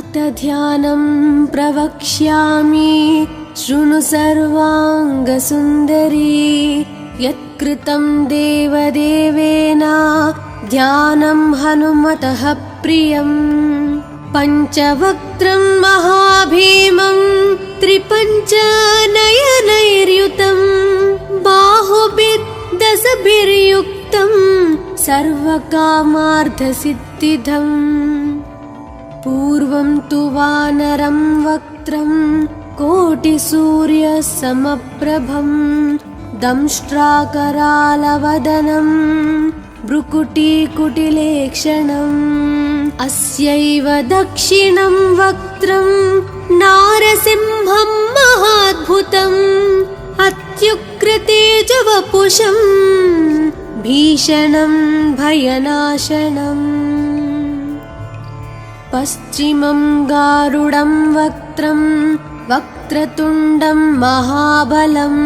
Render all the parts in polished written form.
अथ ध्यानं प्रवक्ष्यामि शृणु सर्वाङ्गसुन्दरी। यत्कृतं देवदेवेन ध्यानं हनुमतः प्रियम्। पञ्चवक्त्रं महाभीमं त्रिपञ्चनयनैर्युतं बाहुभिर्दशभिर्युक्तं सर्वकामार्थसिद्धिदम्। पूर्वं तु वानरं वक्त्रं कोटिसूर्यसमप्रभं दंष्ट्राकरालवदनं भ्रुकुटीकुटिलेक्षणम्। अस्यैव दक्षिणं वक्त्रं नारसिंहं महाद्भुतम् अत्युग्रतेजवपुषं भीषणं भयनाशनम्। पश्चिमं गारुडं वक्त्रं वक्रतुण्डं महाबलं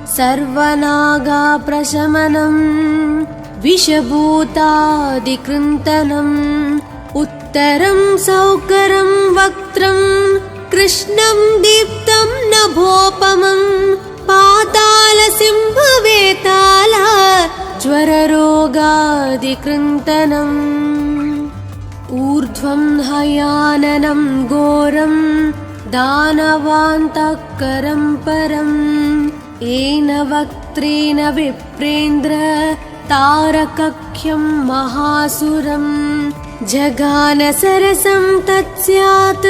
सर्वनागाप्रशमनं विषभूतादिकृन्तनम्। उत्तरं सौकरं वक्त्रं कृष्णं दीप्तं नभोपमं पातालसिंहवेताल ज्वररोगादिकृन्तनम्। ऊर्ध्वं हयाननं घोरं दानवान्तकरं परम् येन वक्त्रेण विप्रेन्द्र तारकख्यं महासुरम्। जगानसरसं तत्स्यात्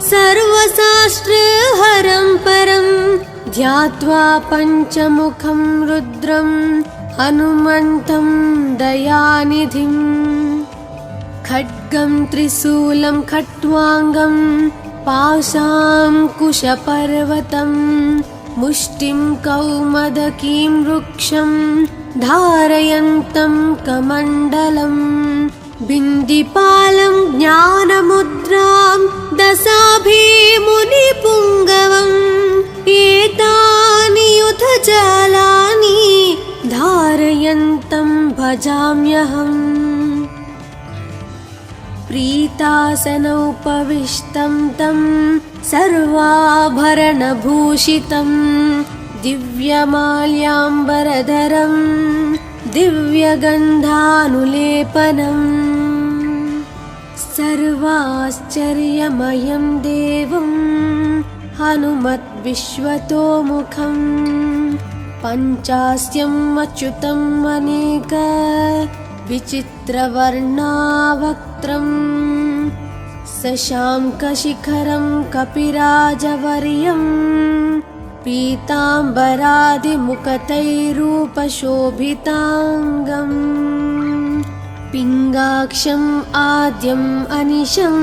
सर्वशास्त्रहरं परं ध्यात्वा पञ्चमुखं रुद्रं हनुमन्तं दयानिधिम्। खड्गं त्रिशूलं खट्वाङ्गं पाशाङ्कुशपर्वतं मुष्टिं कौमदकीं वृक्षं धारयन्तं कमण्डलम्। बिन्दिपालं ज्ञानमुद्रां दशाभिमुनिपुङ्गवम् एतानि युधजालानि धारयन्तं भजाम्यहम्। प्रीतासनोपविष्टं तं सर्वाभरणभूषितं दिव्यमाल्याम्बरधरं दिव्यगन्धानुलेपनम्। सर्वाश्चर्यमयं देवं हनुमद्विश्वतोमुखं पञ्चास्यम् अच्युतम् अनेक विचित्रवर्णावक्त्रम्। शशाङ्कशिखरं कपिराजवर्यं पीताम्बरादिमुकुटैरूपशोभिताङ्गम्। पिङ्गाक्षम् आद्यम् अनिशं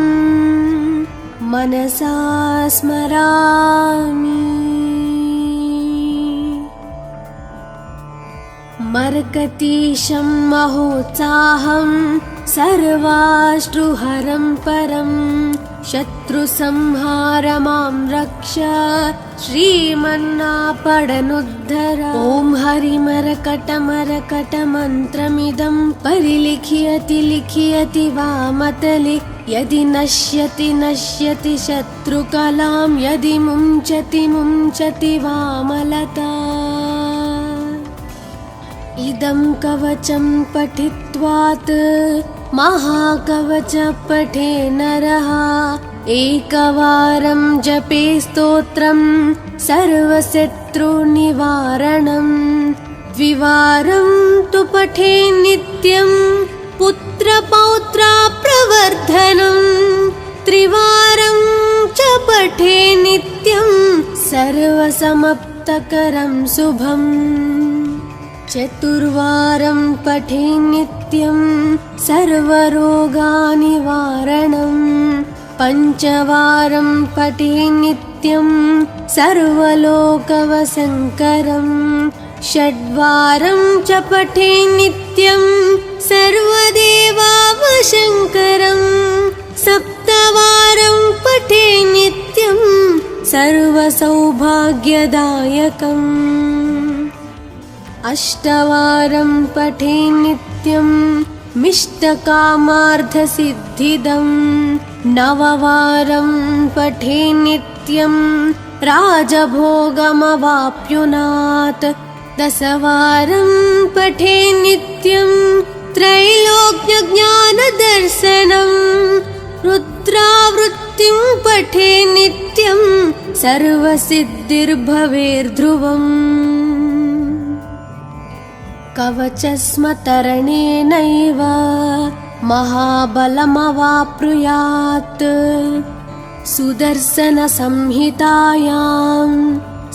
मनसा स्मरामि। मर्कतीशं महोत्साहं सर्वाश्रुहरं परं शत्रुसंहारमां रक्ष श्रीमन्नापडनुद्धर। ॐ हरिमरकटमरकटमन्त्रमिदं परिलिख्यति लिख्यति वामतले। यदि नश्यति नश्यति शत्रुकलां यदि मुञ्चति मुञ्चति वामलता। इदं कवचं पठित्वात् महाकवच पठे नरः। एकवारं जपे स्तोत्रं सर्वशत्रुनिवारणम्। द्विवारं तु पठे नित्यं पुत्रपौत्राप्रवर्धनम्। त्रिवारं च पठे नित्यं सर्वसमाप्तकरं शुभम्। चतुर्वारं पठे नित्यं सर्वरोगनिवारणम्। पञ्चवारं पठे नित्यं सर्वलोकवशङ्करम्। षड्वारं च पठे नित्यं सर्वदेवावशङ्करम्। सप्तवारं पठे नित्यं सर्वसौभाग्यदायकम्। अष्टवारं पठे नित्यं मिष्टकामार्थसिद्धिदं नववारं पठे नित्यं राजभोगमवाप्नुयात् दशवारं पठे नित्यं त्रैलोक्यज्ञानदर्शनं रुद्रावृत्तिं पठे नित्यं सर्वसिद्धिर्भवेर्ध्रुवम् कवचस्मतरणेनैव महाबलमवाप्नुयात् सुदर्शनसंहितायां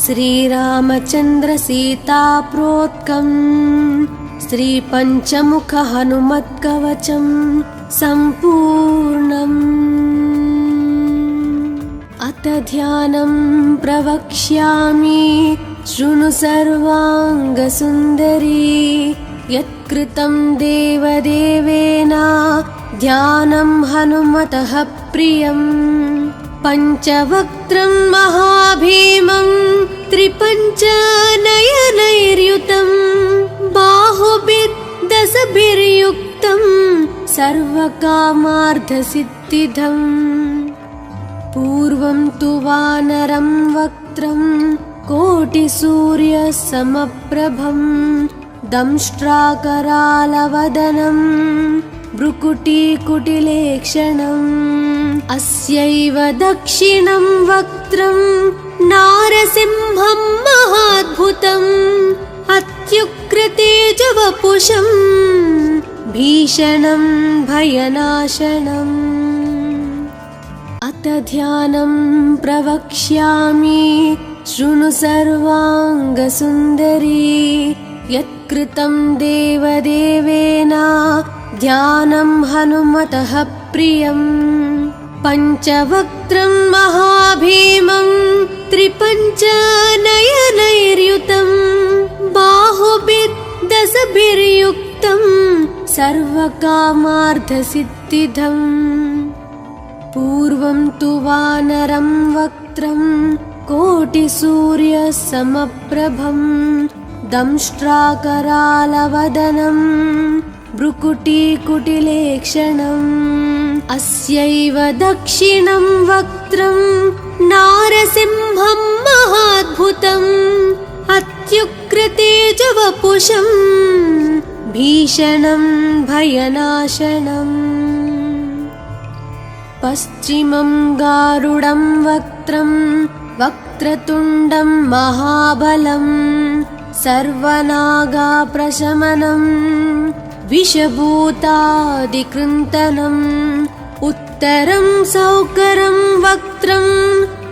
श्रीरामचन्द्रसीताप्रोक्तं श्रीपञ्चमुखहनुमत्कवचं सम्पूर्णम् अथ ध्यानं प्रवक्ष्यामि शृणु सर्वाङ्गसुन्दरी यत्कृतं देवदेवेन ध्यानं हनुमतः प्रियं पञ्चवक्त्रं महाभीमं त्रिपञ्चनयनैर्युतं बाहुभिर्दशभिर्युक्तं सर्वकामार्थसिद्धिदम् पूर्वं तु वानरं वक्त्रं कोटिसूर्यसमप्रभं दंष्ट्राकरालवदनं भ्रुकुटीकुटिलेक्षणम् अस्यैव दक्षिणं वक्त्रं नारसिंहं महाद्भुतम् अत्युग्रतेजवपुषं भीषणं भयनाशनम् अथ ध्यानं प्रवक्ष्यामि शृणु सर्वाङ्गसुन्दरी यत्कृतं देवदेवेन ध्यानं हनुमतः प्रियं पञ्चवक्त्रं महाभीमं त्रिपञ्चनयनैर्युतं बाहुभिर्दशभिर्युक्तं सर्वकामार्थसिद्धिदम् पूर्वं तु वानरं वक्त्रं कोटिसूर्यसमप्रभं दंष्ट्राकरालवदनं भ्रुकुटीकुटिलेक्षणम् अस्यैव दक्षिणं वक्त्रं नारसिंहं महाद्भुतम् अत्युग्रतेजवपुषं भीषणं भयनाशनम् पश्चिमं गारुडं वक्त्रं वक्रतुण्डं महाबलं सर्वनागाप्रशमनं विषभूतादिकृन्तनम् उत्तरं सौकरं वक्त्रं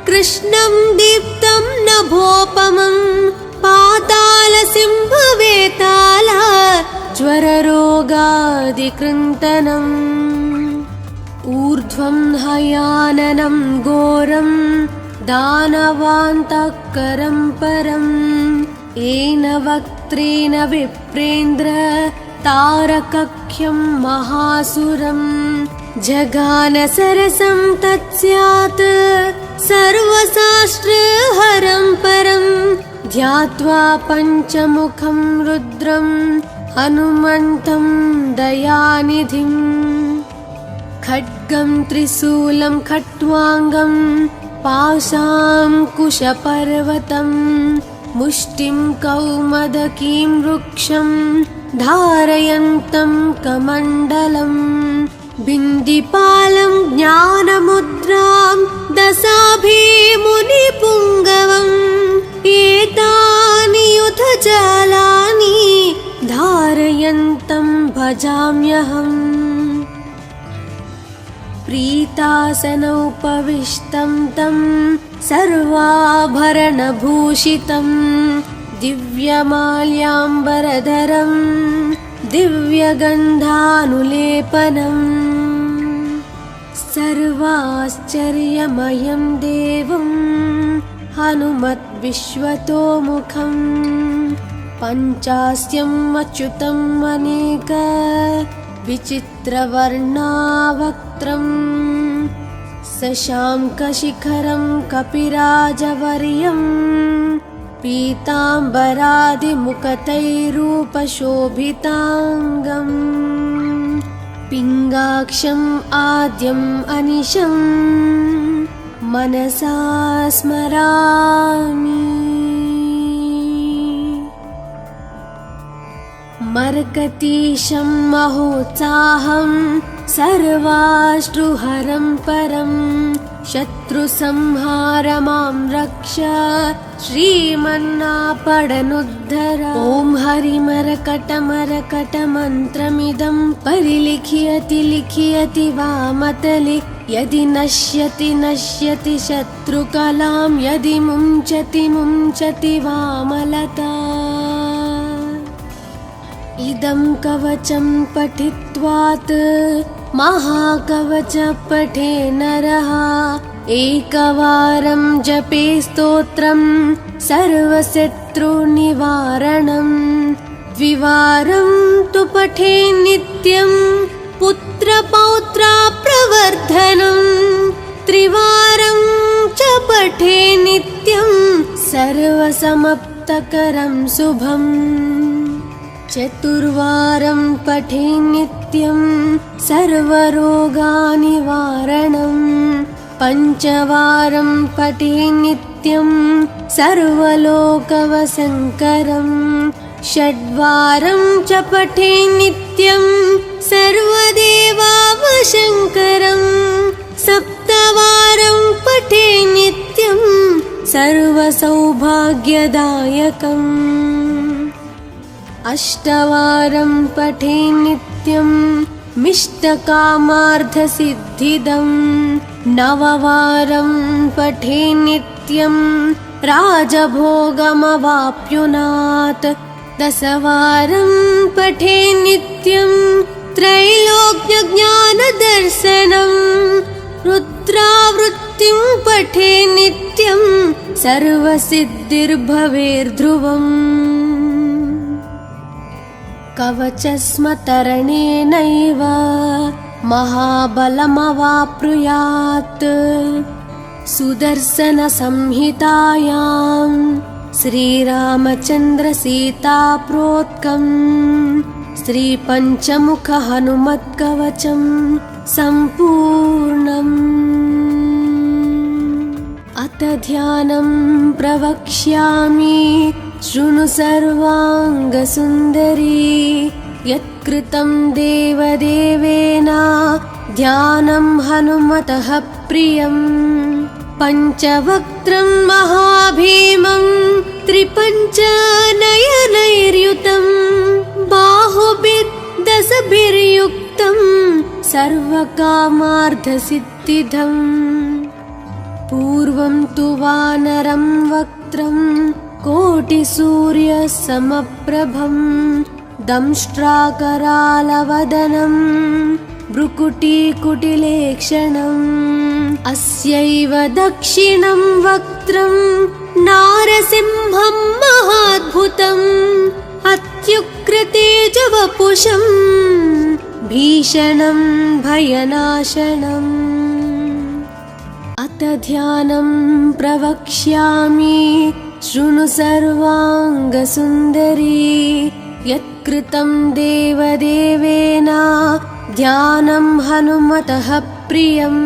कृष्णं दीप्तं नभोपमं पातालसिंहवेताला ज्वररोगादिकृन्तनम् ऊर्ध्वं हयाननं घोरं दानवान्तकरं परम् येन वक्त्रेण विप्रेन्द्र तारकख्यं महासुरं जगानसरसं तत्स्यात् सर्वशास्त्रहरं परं ध्यात्वा पञ्चमुखं रुद्रं हनुमन्तं दयानिधिम् खड्गं त्रिशूलं खट्वाङ्गं पाशाङ्कुशपर्वतं मुष्टिं कौमदकीं वृक्षं धारयन्तं कमण्डलं बिन्दिपालं ज्ञानमुद्रां दशाभिमुनिपुङ्गवम् एतानि युधजालानि धारयन्तं भजाम्यहम् प्रीतासनोपविष्टं तं सर्वाभरणभूषितं दिव्यमाल्याम्बरधरं दिव्यगन्धानुलेपनम् सर्वाश्चर्यमयं देवं हनुमद्विश्वतोमुखं पञ्चास्यम् अच्युतम् अनेक विचित्रवर्णावक्त्रं शशाङ्कशिखरं कपिराजवर्यं पीताम्बरादिमुखतैरूपशोभिताङ्गम् पिङ्गाक्षम् आद्यम् अनिशम् मनसा स्मरामि। मर्कतीशं महोत्साहं सर्वाश्रुहरं परं शत्रुसंहार मां रक्ष श्रीमन्नापडनुद्धर। ॐ हरिमरकटमरकटमन्त्रमिदं परिलिख्यति लिख्यति वामतले यदि नश्यति नश्यति शत्रुकलां यदि मुञ्चति मुञ्चति वामलता। इदं कवचं पठित्वात् महाकवच पठे नरः एकवारं जपे स्तोत्रं सर्वशत्रुनिवारणम्। द्विवारं तु पठे नित्यं पुत्रपौत्रा प्रवर्धनम्। त्रिवारं च पठे नित्यं सर्वसमाप्तकरं शुभम्। चतुर्वारं पठे नित्यं सर्वरोगनिवारणम्। पञ्चवारं पठे नित्यं सर्वलोकवशङ्करम्। षड्वारं च पठे नित्यं सर्वदेवावशङ्करम्। सप्तवारं पठे नित्यं सर्वसौभाग्यदायकम्। अष्टवारं पठे नित्यं मिष्टकामार्थसिद्धिदम्। नववारं पठे नित्यं राजभोगमवाप्नुयात्। दशवारं पठे नित्यं त्रैलोक्यज्ञानदर्शनम्। रुद्रावृत्तिं पठे नित्यं सर्वसिद्धिर्भवेर्ध्रुवम्। कवचस्मतरणेनैव महाबलमवाप्नुयात्। सुदर्शनसंहितायां श्रीरामचन्द्रसीताप्रोक्तं श्रीपञ्चमुखहनुमत्कवचं सम्पूर्णम्। अथ ध्यानं प्रवक्ष्यामि शृणु सर्वाङ्गसुन्दरी। यत्कृतं देवदेवेन ध्यानं हनुमतः प्रियं। पञ्चवक्त्रं महाभीमं त्रिपञ्चनयनैर्युतं बाहुभिर्दशभिर्युक्तं सर्वकामार्थसिद्धिदम्। पूर्वं तु वानरं वक्त्रं कोटिसूर्यसमप्रभं दंष्ट्राकरालवदनं भ्रुकुटीकुटिलेक्षणम्। अस्यैव दक्षिणं वक्त्रं नारसिंहं महाद्भुतम् अत्युग्रतेजवपुषं भीषणं भयनाशनम्। अथ ध्यानं प्रवक्ष्यामि शृणु सर्वाङ्गसुन्दरी। यत्कृतं देवदेवेन ध्यानं हनुमतः प्रियं।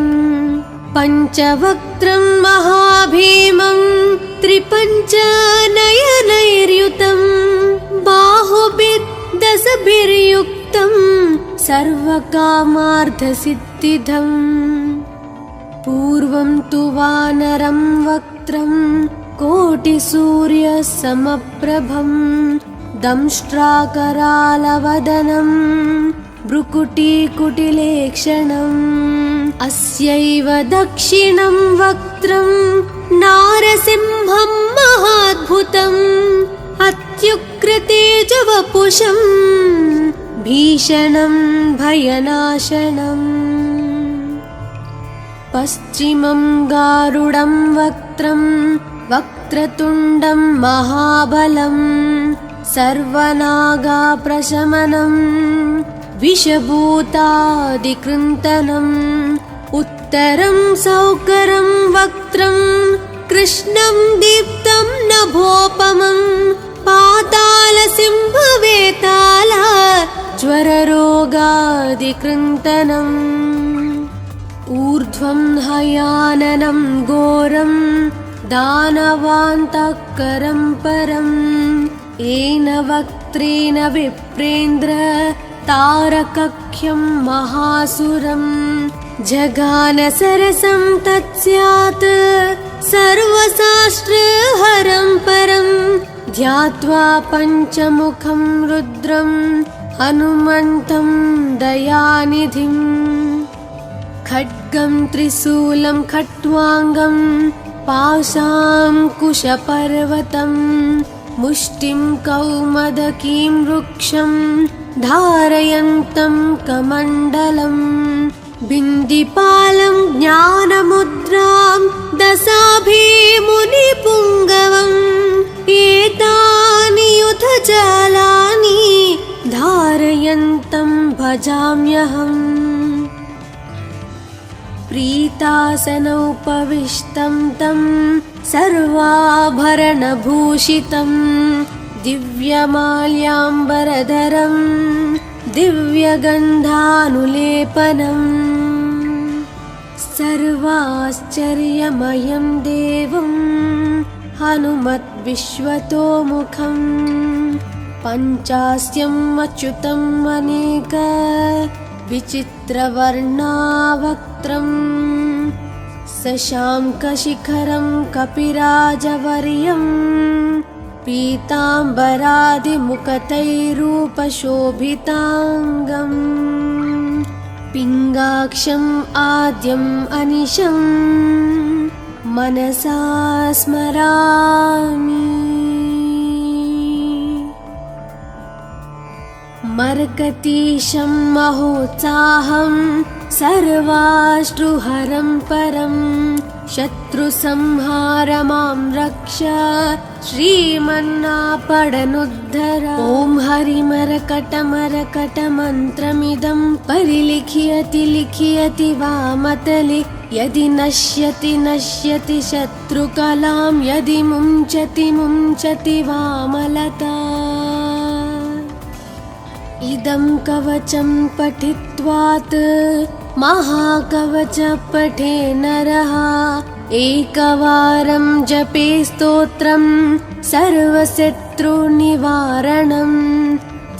पञ्चवक्त्रं महाभीमं त्रिपञ्चनयनैर्युतं बाहुभिर्दशभिर्युक्तं सर्वकामार्थसिद्धिदम्। पूर्वं तु वानरं वक्त्रं कोटिसूर्यसमप्रभं दंष्ट्राकरालवदनं भ्रुकुटीकुटिलेक्षणम्। अस्यैव दक्षिणं वक्त्रं नारसिंहं महाद्भुतम् अत्युग्रतेजवपुषं भीषणं भयनाशनम्। पश्चिमं गारुडं वक्त्रं वक्रतुण्डं महाबलं सर्वनागाप्रशमनं विषभूतादिकृन्तनम्। उत्तरं सौकरं वक्त्रं कृष्णं दीप्तं नभोपमं पातालसिंहवेताल स्वररोगादिकृन्तनम् ऊर्ध्वं हयाननं घोरं दानवान्तःकरं परम् येन वक्त्रेण विप्रेन्द्र तारकख्यं महासुरम् जगान सरसं तत्स्यात् सर्वशास्त्रहरं परं ध्यात्वा पञ्चमुखं रुद्रं हनुमन्तं दयानिधिम् खड्गं त्रिशूलं खट्वाङ्गं पाशाङ्कुशपर्वतं मुष्टिं कौमदकीं वृक्षं धारयन्तं कमण्डलम् बिन्दिपालं ज्ञानमुद्रां दशाभिमुनिपुङ्गवम् एतानि युधजालानि धारयन्तं भजाम्यहम् प्रीतासनोपविष्टं तं सर्वाभरणभूषितं दिव्यमाल्याम्बरधरं दिव्यगन्धानुलेपनम् सर्वाश्चर्यमयं देवं हनुमद्विश्वतोमुखं पञ्चास्यम् अच्युतम् अनेक विचित्रवर्णावक्त्रं शशाङ्कशिखरं कपिराजवर्यं पीताम्बरादिमुखतैरूपशोभिताङ्गम् पिङ्गाक्षम् आद्यम् अनिशं मनसा स्मरामि मर्कतीशं महोत्साहं सर्वाश्रुहरं परं शत्रुसंहार मां रक्ष श्रीमन्नापडनुद्धर ॐ हरिमरकटमरकटमन्त्रमिदं परिलिख्यति लिख्यति वामतले यदि नश्यति नश्यति शत्रुकलां यदि मुञ्चति मुञ्चति वामलता इदं कवचं पठित्वात् महाकवच पठे नरः एकवारं जपे स्तोत्रं सर्वशत्रुनिवारणम्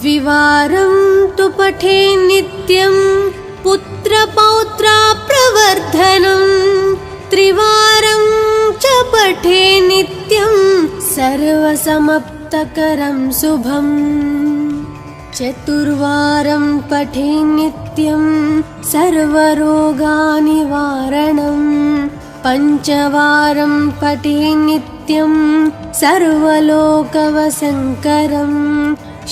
द्विवारं तु पठे नित्यं पुत्रपौत्राप्रवर्धनम् त्रिवारं च पठे नित्यं सर्वसमाप्तकरं शुभम् चतुर्वारं पठे नित्यं सर्वरोगानिवारणम् पञ्चवारं पठे नित्यं सर्वलोकवशङ्करम्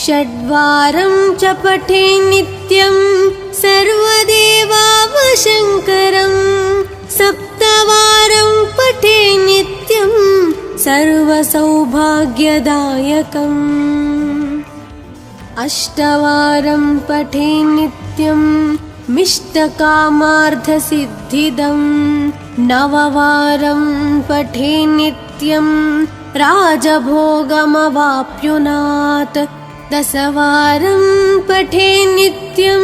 षड्वारं च पठे नित्यं सर्वदेवावशङ्करम् सप्तवारं पठे नित्यं सर्वसौभाग्यदायकम् अष्टवारं पठे नित्यं मिष्टकामार्थसिद्धिदम् नववारं पठे नित्यं राजभोगमवाप्नुयात् दशवारं पठे नित्यं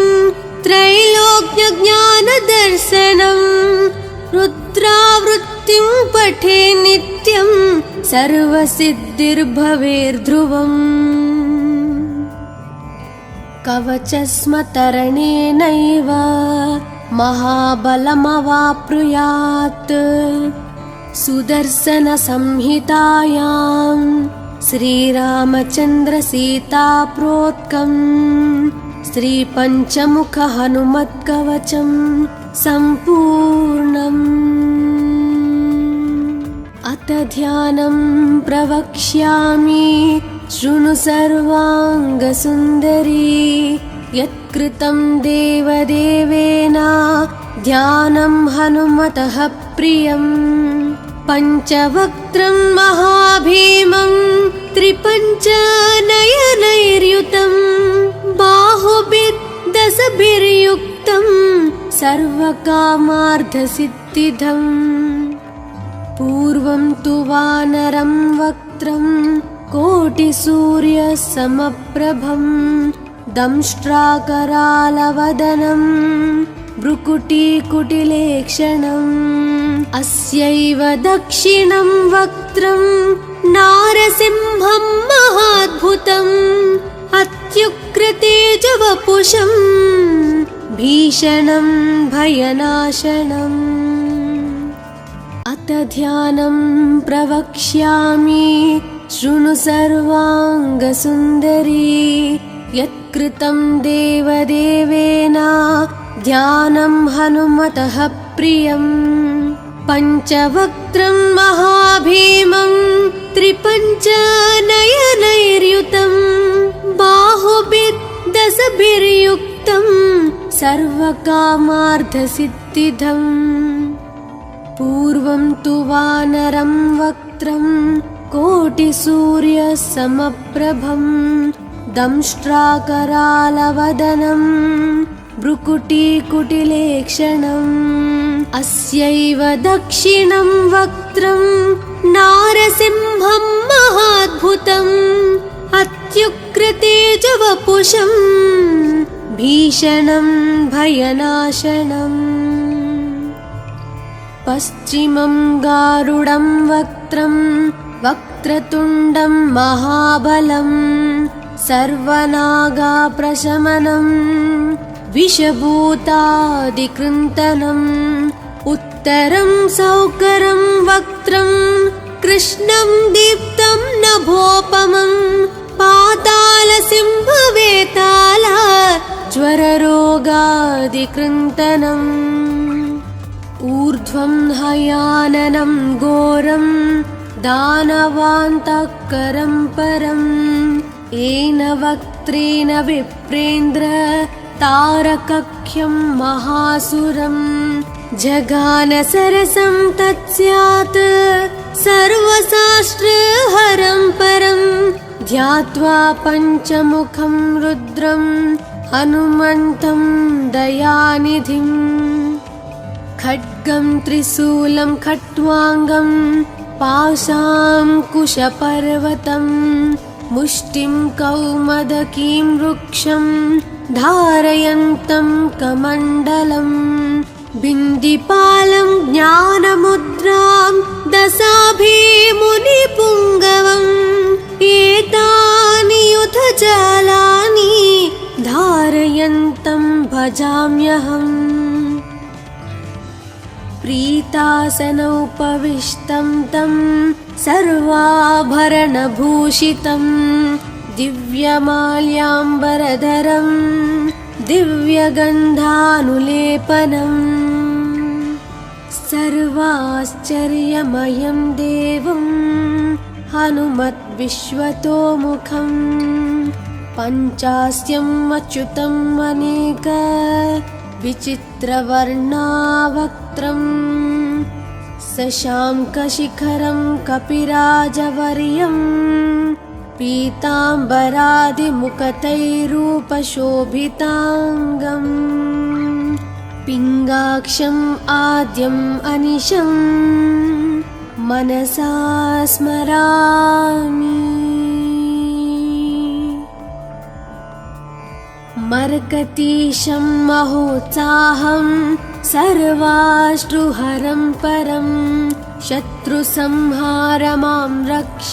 त्रैलोक्यज्ञानदर्शनम् रुद्रावृत्तिं पठे नित्यं सर्वसिद्धिर्भवेर्ध्रुवम् कवचस्मतरणेनैव महाबलमवाप्नुयात् सुदर्शनसंहितायां श्रीरामचन्द्रसीताप्रोक्तं श्रीपञ्चमुखहनुमत्कवचं सम्पूर्णम् अथ ध्यानं प्रवक्ष्यामि शृणु सर्वाङ्गसुन्दरी यत्कृतं देवदेवेन ध्यानं हनुमतः प्रियम् पञ्चवक्त्रं महाभीमं त्रिपञ्चनयनैर्युतं बाहुभिर्दशभिर्युक्तं सर्वकामार्थसिद्धिदम् पूर्वं तु वानरं वक्त्रं कोटिसूर्यसमप्रभं दंष्ट्राकरालवदनं भ्रुकुटीकुटिलेक्षणम् अस्यैव दक्षिणं वक्त्रं नारसिंहं महाद्भुतम् अत्युग्रतेजवपुषं भीषणं भयनाशनम् अत ध्यानं प्रवक्ष्यामि शृणु सर्वाङ्गसुन्दरी यत्कृतं देवदेवेन ध्यानं हनुमतः प्रियम् पञ्चवक्त्रं महाभीमं त्रिपञ्चनयनैर्युतं बाहुभिर्दशभिर्युक्तं सर्वकामार्थसिद्धिदम् पूर्वं तु वानरं वक्त्रं कोटिसूर्यसमप्रभं दंष्ट्राकरालवदनं भ्रुकुटीकुटिलेक्षणम् अस्यैव दक्षिणं वक्त्रं नारसिंहं महाद्भुतम् अत्युग्रतेजवपुषं भीषणं भयनाशनम् पश्चिमं गारुडं वक्त्रं वक्रतुण्डं महाबलं सर्वनागाप्रशमनं विषभूतादिकृन्तनम् उत्तरं सौकरं वक्त्रं कृष्णं दीप्तं नभोपमं पातालसिंहवेताल ज्वररोगादिकृन्तनम् ऊर्ध्वं हयाननं घोरं दानवान्तकरं परं येन वक्त्रेण विप्रेन्द्र तारकख्यं महासुरं जगान सरसं तत्स्यात् सर्वशास्त्रहरं परं ध्यात्वा पञ्चमुखं रुद्रं हनुमन्तं दयानिधिम् खड्गं त्रिशूलं खट्वाङ्गं पाशाङ्कुशपर्वतं मुष्टिं कौमदकीं वृक्षं धारयन्तं कमण्डलं बिन्दिपालं ज्ञानमुद्रां दशाभिमुनिपुङ्गवम् एतानि युधजालानि धारयन्तं भजाम्यहम् प्रीतासनोपविष्टं तं सर्वाभरणभूषितं दिव्यमाल्याम्बरधरं दिव्यगन्धानुलेपनं सर्वाश्चर्यमयं देवं हनुमद्विश्वतोमुखं पञ्चास्यम् अच्युतम् अनेक विचित्रवर्णावक्त्रं शशाङ्कशिखरं कपिराजवर्यं पीताम्बरादिमुखतैरूपशोभिताङ्गम् पिङ्गाक्षम् आद्यम् अनिशं मनसा स्मरामि मर्कतीशं महोत्साहं सर्वाश्रुहरं परं शत्रुसंहार मां रक्ष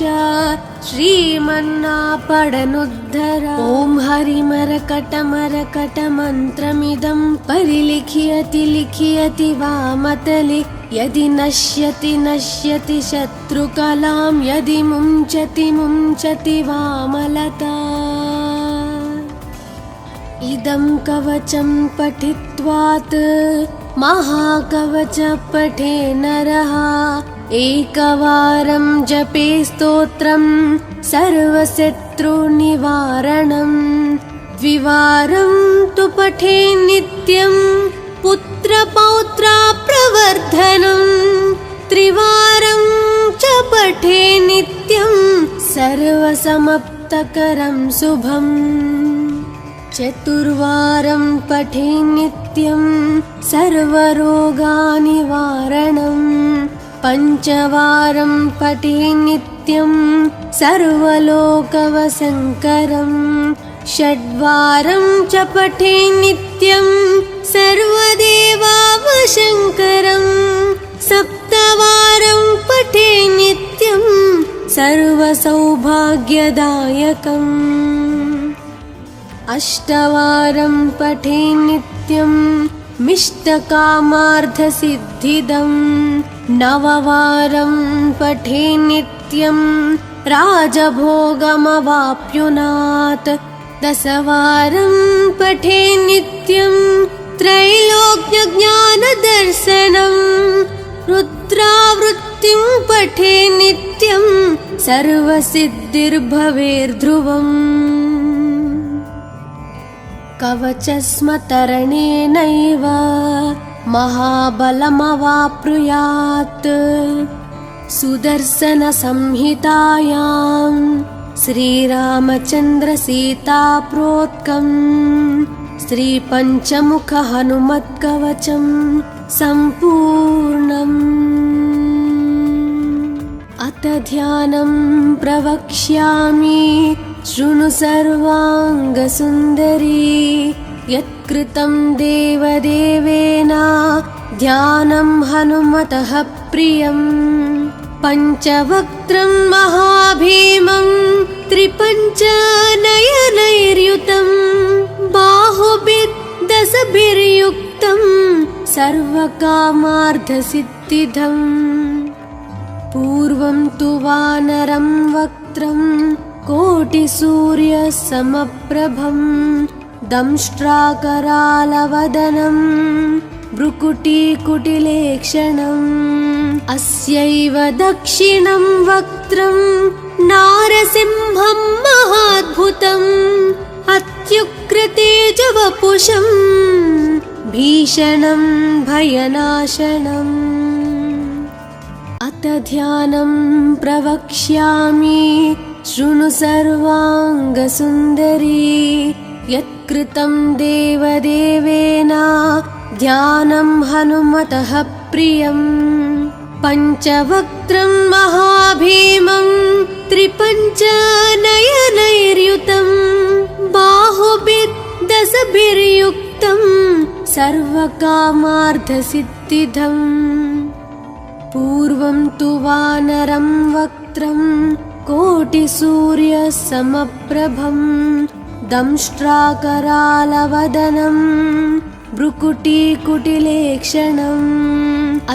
श्रीमन्नापडनुद्धर ॐ हरिमरकटमरकटमन्त्रमिदं परिलिख्यति लिख्यति वामतले यदि नश्यति नश्यति शत्रुकलां यदि मुञ्चति मुञ्चति वामलता इदं कवचं पठित्वात् महाकवच पठे नरः एकवारं जपे स्तोत्रं सर्वशत्रुनिवारणं द्विवारं तु पठे नित्यं पुत्रपौत्राप्रवर्धनं त्रिवारं च पठे नित्यं सर्वसमाप्तकरं शुभम् चतुर्वारं पठे नित्यं सर्वरोगनिवारणं पञ्चवारं पठे नित्यं सर्वलोकवशङ्करं षड्वारं च पठे नित्यं सर्वदेवावशङ्करं सप्तवारं पठे नित्यं सर्वसौभाग्यदायकम् अष्टवारं पठे नित्यं मिष्टकामार्थसिद्धिदं नववारं पठे नित्यं राजभोगमवाप्नुयात् दशवारं पठे नित्यं त्रैलोक्यज्ञानदर्शनं रुद्रावृत्तिं पठे नित्यं सर्वसिद्धिर्भवेर्ध्रुवम् कवचस्मतरणेनैव महाबलमवाप्नुयात् सुदर्शनसंहितायां श्रीरामचन्द्रसीताप्रोक्तं श्रीपञ्चमुखहनुमत्कवचं सम्पूर्णम् अथ ध्यानं प्रवक्ष्यामि शृणु सर्वाङ्गसुन्दरी यत्कृतं देवदेवेन ध्यानं हनुमतः प्रियम् पञ्चवक्त्रं महाभीमं त्रिपञ्चनयनैर्युतं बाहुभिर्दशभिर्युक्तं सर्वकामार्थसिद्धिदम् पूर्वं तु वानरं वक्त्रं कोटिसूर्यसमप्रभं दंष्ट्राकरालवदनं भ्रुकुटीकुटिलेक्षणम् अस्यैव दक्षिणं वक्त्रं नारसिंहं महाद्भुतम् अत्युग्रतेजवपुषं भीषणं भयनाशनम् अथ ध्यानं प्रवक्ष्यामि शृणु सर्वाङ्गसुन्दरी यत्कृतं देवदेवेन ध्यानं हनुमतः प्रियम् पञ्चवक्त्रं महाभीमं त्रिपञ्चनयनैर्युतं बाहुभिर्दशभिर्युक्तं सर्वकामार्थसिद्धिदम् पूर्वं तु वानरं वक्त्रं कोटिसूर्यसमप्रभं दंष्ट्राकरालवदनं भ्रुकुटीकुटिलेक्षणम्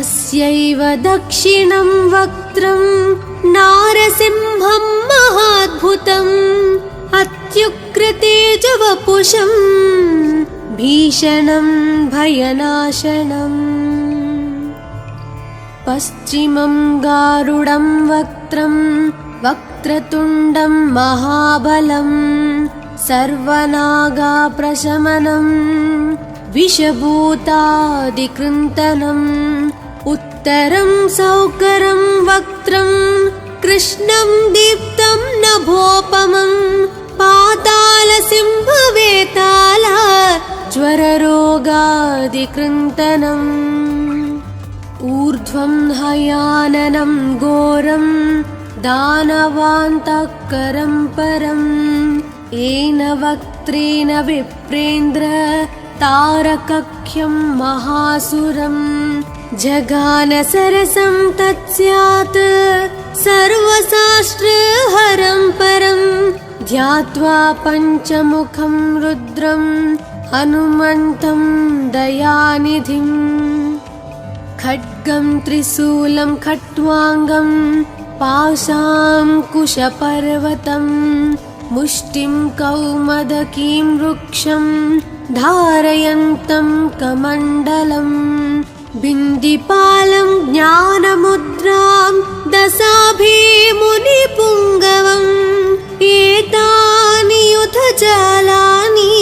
अस्यैव दक्षिणं वक्त्रं नारसिंहं महाद्भुतम् अत्युग्रतेजवपुषं भीषणं भयनाशनम् पश्चिमं गारुडं वक्त्रं वक्रतुण्डं महाबलं सर्वनागाप्रशमनं विषभूतादिकृन्तनम् उत्तरं सौकरं वक्त्रं कृष्णं दीप्तं नभोपमं पातालसिंहवेताल ज्वररोगादिकृन्तनम् ऊर्ध्वं हयाननं घोरं दानवान्तकरं परं येन वक्त्रेण विप्रेन्द्र तारकख्यं महासुरं जगानसरसं तत्स्यात् सर्वशास्त्रहरं परं ध्यात्वा पञ्चमुखं रुद्रं हनुमन्तं दयानिधिम् खड्गं त्रिशूलं खट्वाङ्गं पाशाङ्कुशपर्वतं मुष्टिं कौमदकीं वृक्षं धारयन्तं कमण्डलं बिन्दिपालं ज्ञानमुद्रां दशाभिमुनिपुङ्गवम् एतानि युधजालानि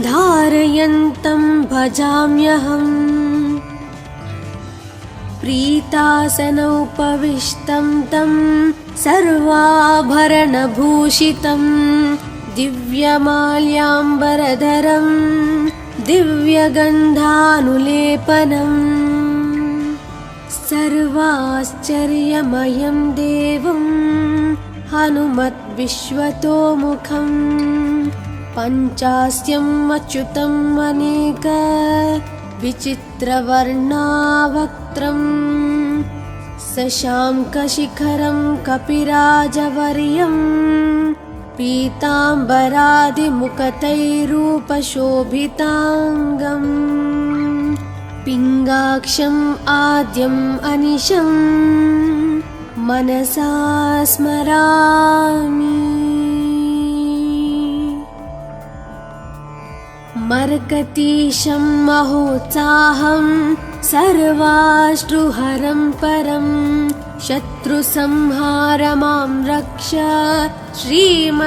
धारयन्तं भजाम्यहम् प्रीतासनोपविष्टं तं सर्वाभरणभूषितं दिव्यमाल्याम्बरधरं दिव्यगन्धानुलेपनम् सर्वाश्चर्यमयं देवं हनुमद्विश्वतोमुखं पञ्चास्यम् अच्युतम् अनेक विचित्रवर्णावक्त्रम् शशाङ्कशिखरं कपिराजवर्यं पीताम्बरादिमुखतैरूपशोभिताङ्गम् पिङ्गाक्षम् आद्यम् अनिशम् मनसा स्मरामि। मर्कतीशं महोत्साहं सर्वाश्रुहरं परं शत्रुसंहार मां रक्ष श्रीमन्नापडनुद्धर।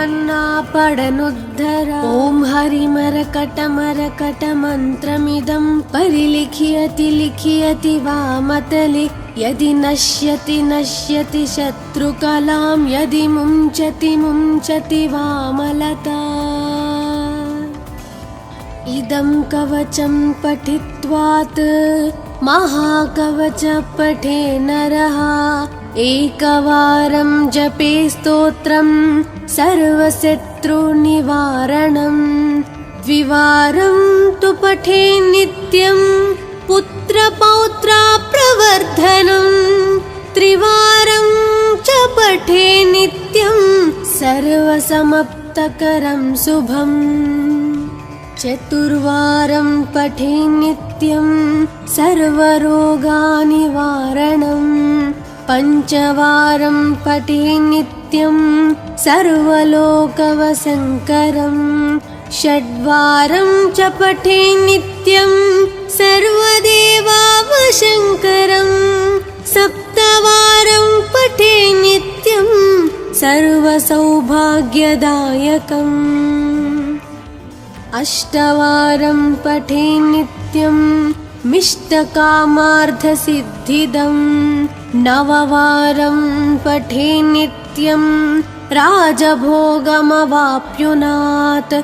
ॐ हरिमरकटमरकटमन्त्रमिदं परिलिख्यति लिख्यति वामतले यदि नश्यति नश्यति शत्रुकलां यदि मुञ्चति मुञ्चति वामलता। इदं कवचं पठित्वात् महाकवच पठे नरः एकवारं जपे स्तोत्रं सर्वशत्रुनिवारणं द्विवारं तु पठे नित्यं पुत्रपौत्राप्रवर्धनं त्रिवारं च पठे नित्यं सर्वसमाप्तकरं शुभम् चतुर्वारं पठे नित्यं सर्वरोगनिवारणं पञ्चवारं पठे नित्यं सर्वलोकवशङ्करं षड्वारं च पठे नित्यं सर्वदेवावशङ्करं सप्तवारं पठे नित्यं सर्वसौभाग्यदायकम् अष्टवारं पठे नित्यं मिष्टकामार्थसिद्धिदं नववारं पठे नित्यं राजभोगमवाप्नुयात्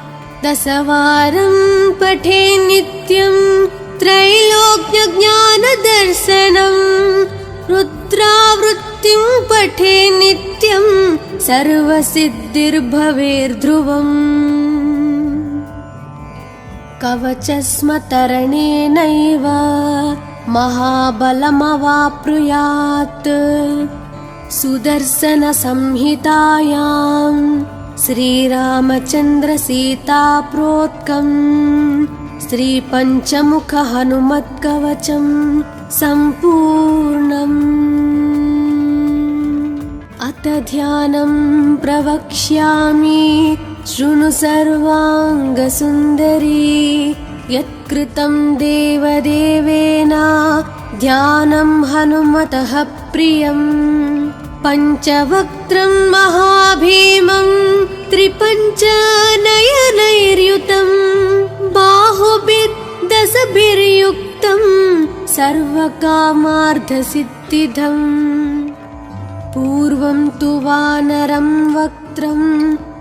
दशवारं पठे नित्यं त्रैलोक्यज्ञानदर्शनं रुद्रावृत्तिं पठे नित्यं सर्वसिद्धिर्भवेर्ध्रुवम् कवचस्मतरणेनैव महाबलमवाप्नुयात् सुदर्शनसंहितायां श्रीरामचन्द्रसीताप्रोक्तं श्रीपञ्चमुखहनुमत्कवचं सम्पूर्णम्। अथ ध्यानं प्रवक्ष्यामि शृणु सर्वाङ्गसुन्दरी यत्कृतं देवदेवेन ध्यानं हनुमतः प्रियम् पञ्चवक्त्रं महाभीमं त्रिपञ्चनयनैर्युतं बाहुभिर्दशभिर्युक्तं सर्वकामार्थसिद्धिदम् पूर्वं तु वानरं वक्त्रं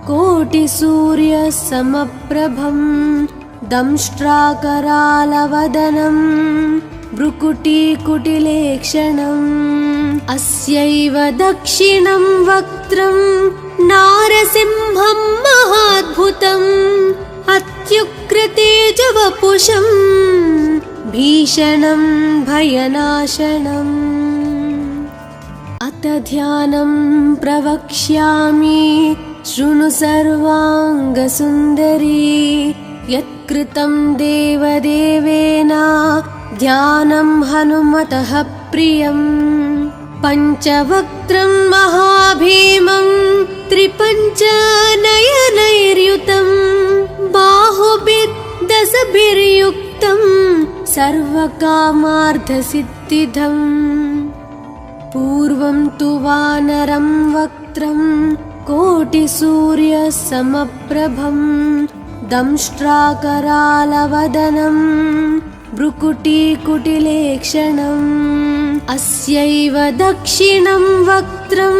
कोटिसूर्यसमप्रभं दंष्ट्राकरालवदनं भ्रुकुटीकुटिलेक्षणम् अस्यैव दक्षिणं वक्त्रं नारसिंहं महाद्भुतम् अत्युग्रतेजवपुषं भीषणं भयनाशनम्। अथ ध्यानं प्रवक्ष्यामि शृणु सर्वाङ्गसुन्दरी यत्कृतं देवदेवेन ध्यानं हनुमतः प्रियम् पञ्चवक्त्रं महाभीमं त्रिपञ्चनयनैर्युतं बाहुभिर्दशभिर्युक्तं सर्वकामार्थसिद्धिदम् पूर्वं तु वानरं वक्त्रं कोटिसूर्यसमप्रभं दंष्ट्राकरालवदनं भ्रुकुटीकुटिलेक्षणम् अस्यैव दक्षिणं वक्त्रं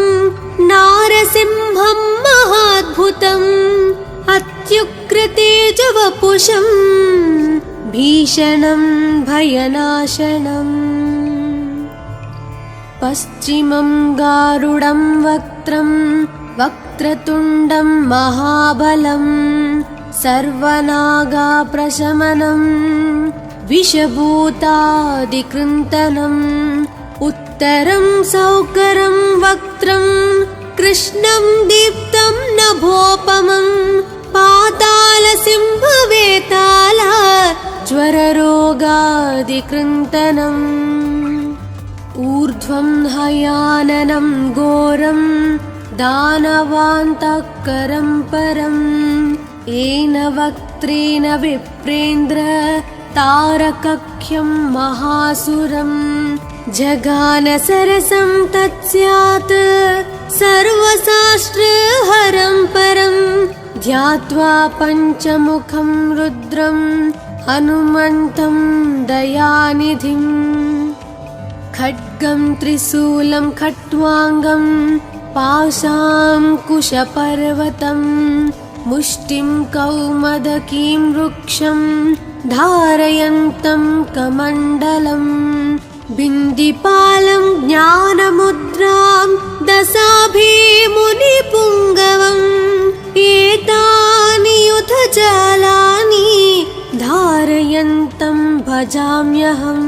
नारसिंहं महाद्भुतम् अत्युग्रतेजवपुषं भीषणं भयनाशनम्। पश्चिमं गारुडं वक्त्रं वक्रतुण्डं महाबलं सर्वनागाप्रशमनम् विषभूतादिकृन्तनम् उत्तरं सौकरं वक्त्रं कृष्णं दीप्तं नभोपमं पातालसिंहवेताल ज्वररोगादिकृन्तनम् ऊर्ध्वं हयाननं घोरं दानवान्तःकरं परम् येन वक्त्रेण विप्रेन्द्र तारकख्यं महासुरम् जगानसरसं तत्स्यात् सर्वशास्त्रहरं परं ध्यात्वा पञ्चमुखं रुद्रं हनुमन्तं दयानिधिम् खड्गं त्रिशूलं खट्वाङ्गं पाशाङ्कुशपर्वतं मुष्टिं कौमदकीं वृक्षं धारयन्तं कमण्डलम् बिन्दिपालं ज्ञानमुद्रां दशाभिमुनिपुङ्गवम् एतानि युधजालानि धारयन्तं भजाम्यहम्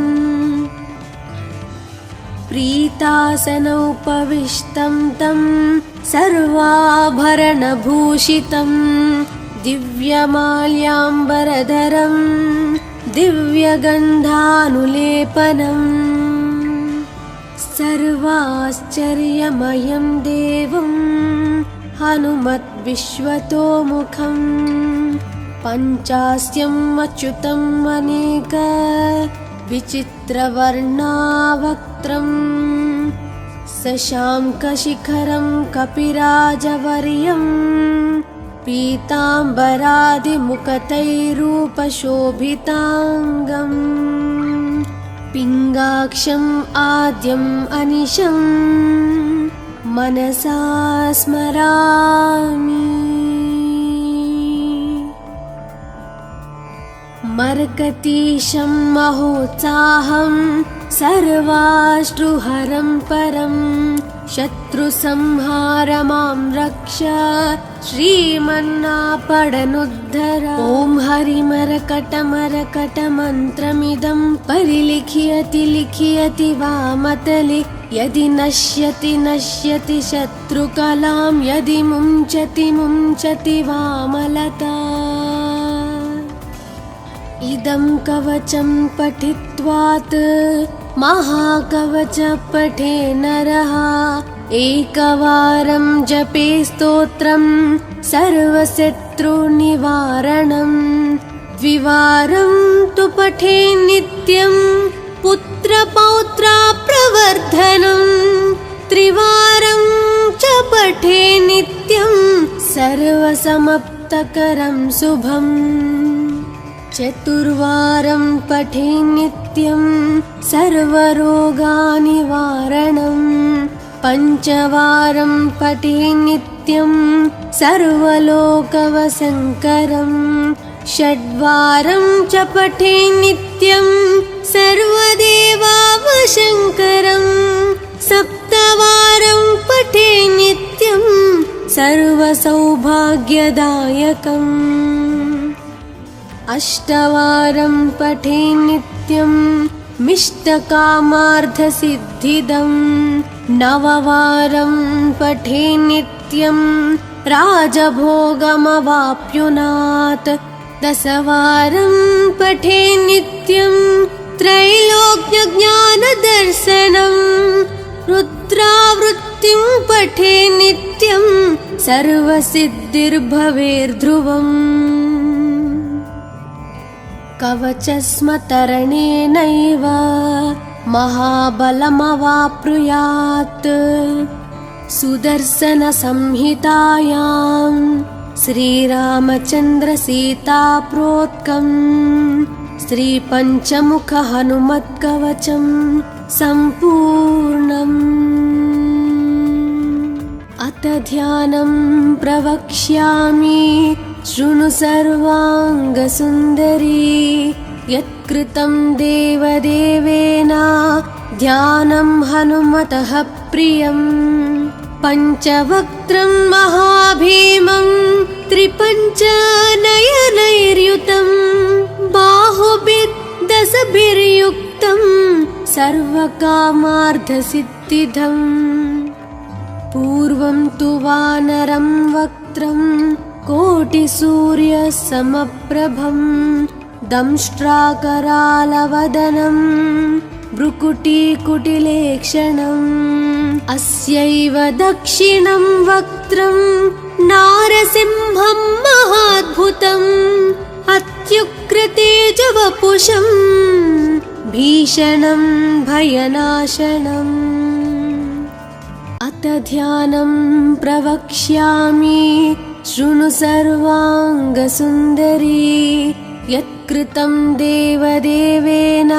प्रीतासनोपविष्टं तं सर्वाभरणभूषितं दिव्यमाल्याम्बरधरं दिव्यगन्धानुलेपनम् सर्वाश्चर्यमयं देवं हनुमद्विश्वतोमुखम् पञ्चास्यम् अच्युतम् अनेक विचित्रवर्णावक्त्रम् शशाङ्कशिखरं कपिराजवर्यं पीताम्बरादिमुकुटैरूपशोभिताङ्गम् पिङ्गाक्षम् आद्यम् अनिशं मनसा स्मरामि मर्कतीशं महोत्साहं सर्वाश्रुहरं परं शत्रुसंहारमां रक्ष श्रीमन्नापडनुद्धर ॐ हरिमरकटमरकटमन्त्रमिदं परिलिख्यति लिख्यति वामतले यदि नश्यति नश्यति शत्रुकलां यदि मुञ्चति मुञ्चति वामलता इदं कवचं पठित्वात् महाकवच पठे नरः एकवारं जपे स्तोत्रं सर्वशत्रुनिवारणं द्विवारं तु पठे नित्यं पुत्रपौत्राप्रवर्धनं त्रिवारं च पठे नित्यं सर्वसमाप्तकरं शुभम् चतुर्वारं पठे नित्यं सर्वरोगनिवारणं पञ्चवारं पठे नित्यं सर्वलोकवशङ्करं षड्वारं च पठे नित्यं सर्वदेवावशङ्करं सप्तवारं पठे नित्यं सर्वसौभाग्यदायकम् अष्टवारं पठे नित्यं मिष्टकामार्थसिद्धिदं नववारं पठे नित्यं राजभोगमवाप्नुयात् दशवारं पठे नित्यं त्रैलोक्यज्ञानदर्शनं रुद्रावृत्तिं पठे नित्यं सर्वसिद्धिर्भवेर्ध्रुवम् कवचस्मतरणेनैव महाबलमवाप्नुयात् सुदर्शनसंहितायां श्रीरामचन्द्रसीताप्रोक्तं श्रीपञ्चमुखहनुमत्कवचं सम्पूर्णम् अथ ध्यानं प्रवक्ष्यामि शृणु सर्वाङ्गसुन्दरी यत्कृतं देवदेवेन ध्यानं हनुमतः प्रियम् पञ्चवक्त्रं महाभीमं त्रिपञ्चनयनैर्युतं बाहुभिर्दशभिर्युक्तं सर्वकामार्थसिद्धिदम् पूर्वं तु वानरं वक्त्रं कोटिसूर्यसमप्रभं दंष्ट्राकरालवदनं भ्रुकुटीकुटिलेक्षणम् अस्यैव दक्षिणं वक्त्रं नारसिंहं महाद्भुतम् अत्युग्रतेजवपुषं भीषणं भयनाशनम् अथ ध्यानं प्रवक्ष्यामि शृणु सर्वाङ्गसुन्दरी यत्कृतं देवदेवेन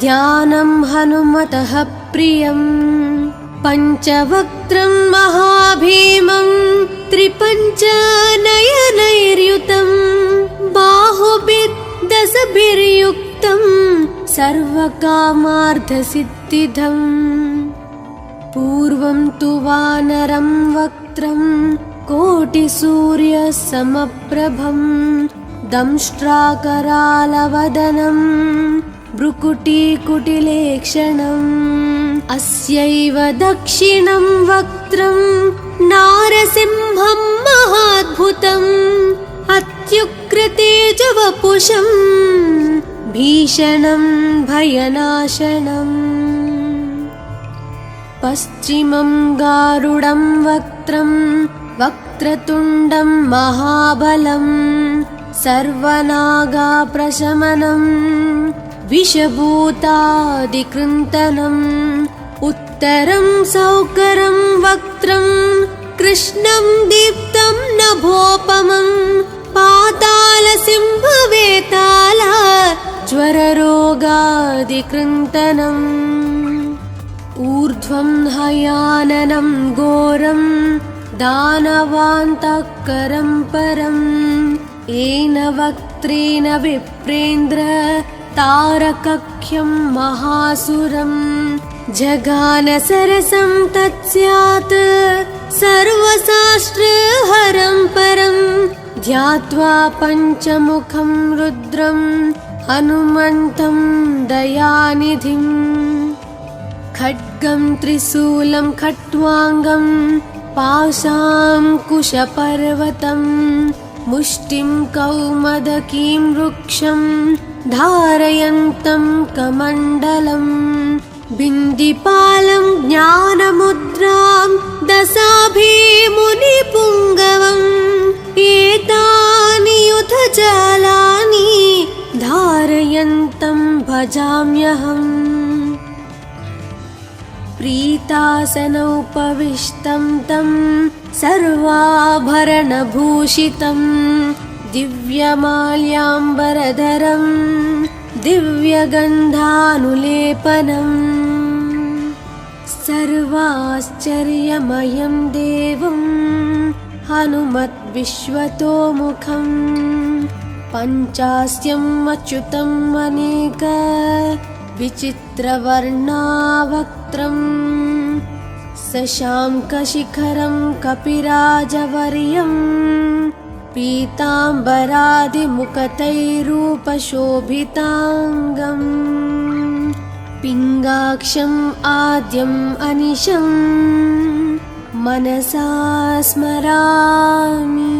ध्यानं हनुमतः प्रियम् पञ्चवक्त्रं महाभीमं त्रिपञ्चनयनैर्युतं बाहुभिर्दशभिर्युक्तं सर्वकामार्थसिद्धिदम् पूर्वं तु वानरं वक्त्रं कोटिसूर्यसमप्रभं दंष्ट्राकरालवदनं भ्रुकुटीकुटिलेक्षणम् अस्यैव दक्षिणं वक्त्रं नारसिंहं महाद्भुतम् अत्युग्रतेजवपुषं भीषणं भयनाशनम् पश्चिमं गारुडं वक्त्रं वक्रतुण्डं महाबलं सर्वनागाप्रशमनं विषभूतादिकृन्तनम् उत्तरं सौकरं वक्त्रं कृष्णं दीप्तं नभोपमं पातालसिंहवेताला ज्वररोगादिकृन्तनम् ऊर्ध्वं हयाननं घोरं दानवान्तकरं परम् येन वक्त्रेण विप्रेन्द्र तारकख्यं महासुरं जगानसरसं तत्स्यात् सर्वशास्त्रहरं परं ध्यात्वा पञ्चमुखं रुद्रं हनुमन्तं दयानिधिम् खड्गं त्रिशूलं खट्वाङ्गं पाशाङ्कुशपर्वतं मुष्टिं कौमदकीं वृक्षं धारयन्तं कमण्डलं बिन्दिपालं ज्ञानमुद्रां दशाभिमुनिपुङ्गवम् एतानि युधजालानि धारयन्तं भजाम्यहम् प्रीतासनोपविष्टं तं सर्वाभरणभूषितं दिव्यमाल्याम्बरधरं दिव्यगन्धानुलेपनम् सर्वाश्चर्यमयं देवं हनुमद्विश्वतोमुखं पञ्चास्यम् अच्युतम् अनेक विचित्रवर्णावक्त्रं शशाङ्कशिखरं कपिराजवर्यं पीताम्बरादिमुखतैरूपशोभिताङ्गम् पिङ्गाक्षम् आद्यम् अनिशं मनसा स्मरामि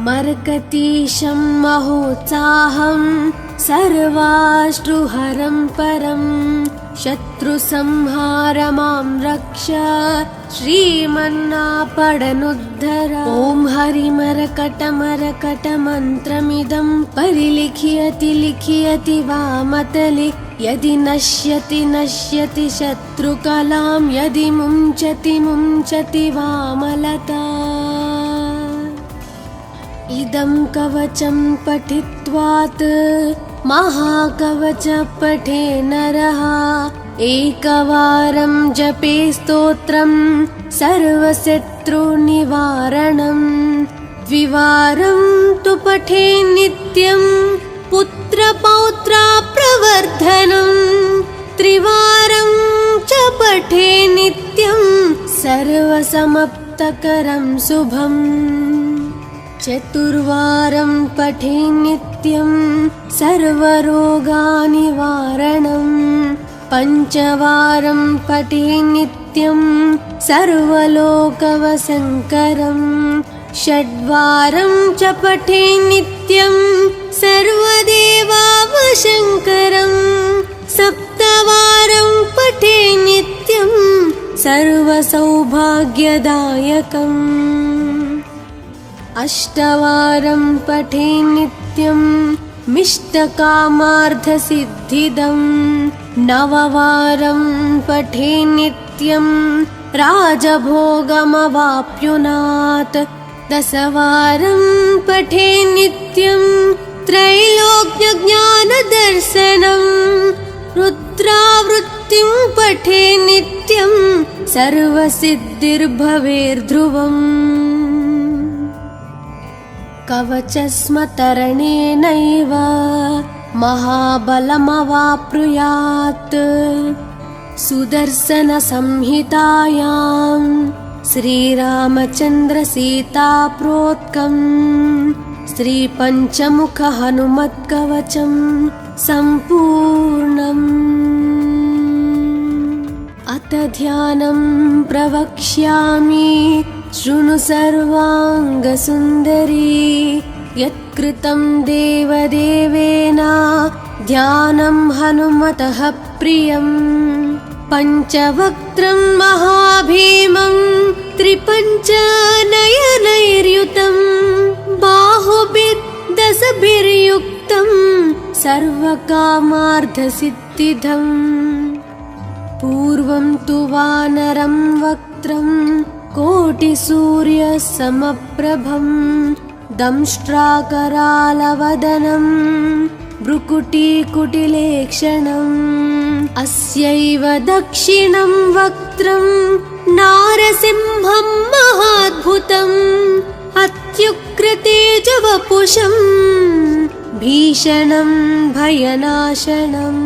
मर्कतीशं महोत्साहं सर्वाश्रुहरं परं शत्रुसंहार मां रक्ष श्रीमन्नापडनुद्धर ॐ हरिमरकटमरकटमन्त्रमिदं परिलिख्यति लिख्यति वामतले यदि नश्यति नश्यति शत्रुकलां यदि मुञ्चति मुञ्चति वामलता इदं कवचं पठित्वात् महाकवच पठे नरः एकवारं जपे स्तोत्रं सर्वशत्रुनिवारणं द्विवारं तु पठे नित्यं पुत्रपौत्राप्रवर्धनं त्रिवारं च पठे नित्यं सर्वसमप्तकरं शुभम् चतुर्वारं पठे नित्यं सर्वरोगानिवारणम् पञ्चवारं पठे नित्यं सर्वलोकवशङ्करम् षड्वारं च पठे नित्यं सर्वदेवावशङ्करम् सप्तवारं पठे नित्यं सर्वसौभाग्यदायकम् अष्टवारं पठे नित्यं मिष्टकामार्थसिद्धिदम् नववारं पठे नित्यं राजभोगमवाप्नुयात् दशवारं पठे नित्यं त्रैलोक्यज्ञानदर्शनम् रुद्रावृत्तिं पठे नित्यं सर्वसिद्धिर्भवेर्ध्रुवम् कवचस्मतरणेनैव महाबलमवाप्नुयात् सुदर्शनसंहितायां श्रीरामचन्द्रसीताप्रोक्तं श्रीपञ्चमुखहनुमत्कवचं सम्पूर्णम् अथ ध्यानं प्रवक्ष्यामि शृणु सर्वाङ्गसुन्दरी यत्कृतं देवदेवेन ध्यानं हनुमतः प्रियम् पञ्चवक्त्रं महाभीमं त्रिपञ्चनयनैर्युतं बाहुभिर्दशभिर्युक्तं सर्वकामार्थसिद्धिदम् पूर्वं तु वानरं वक्त्रं कोटिसूर्यसमप्रभम् दंष्ट्राकरालवदनं भ्रुकुटीकुटिलेक्षणम् अस्यैव दक्षिणं वक्त्रं नारसिंहं महाद्भुतम् अत्युग्रतेजवपुषं भीषणं भयनाशनम्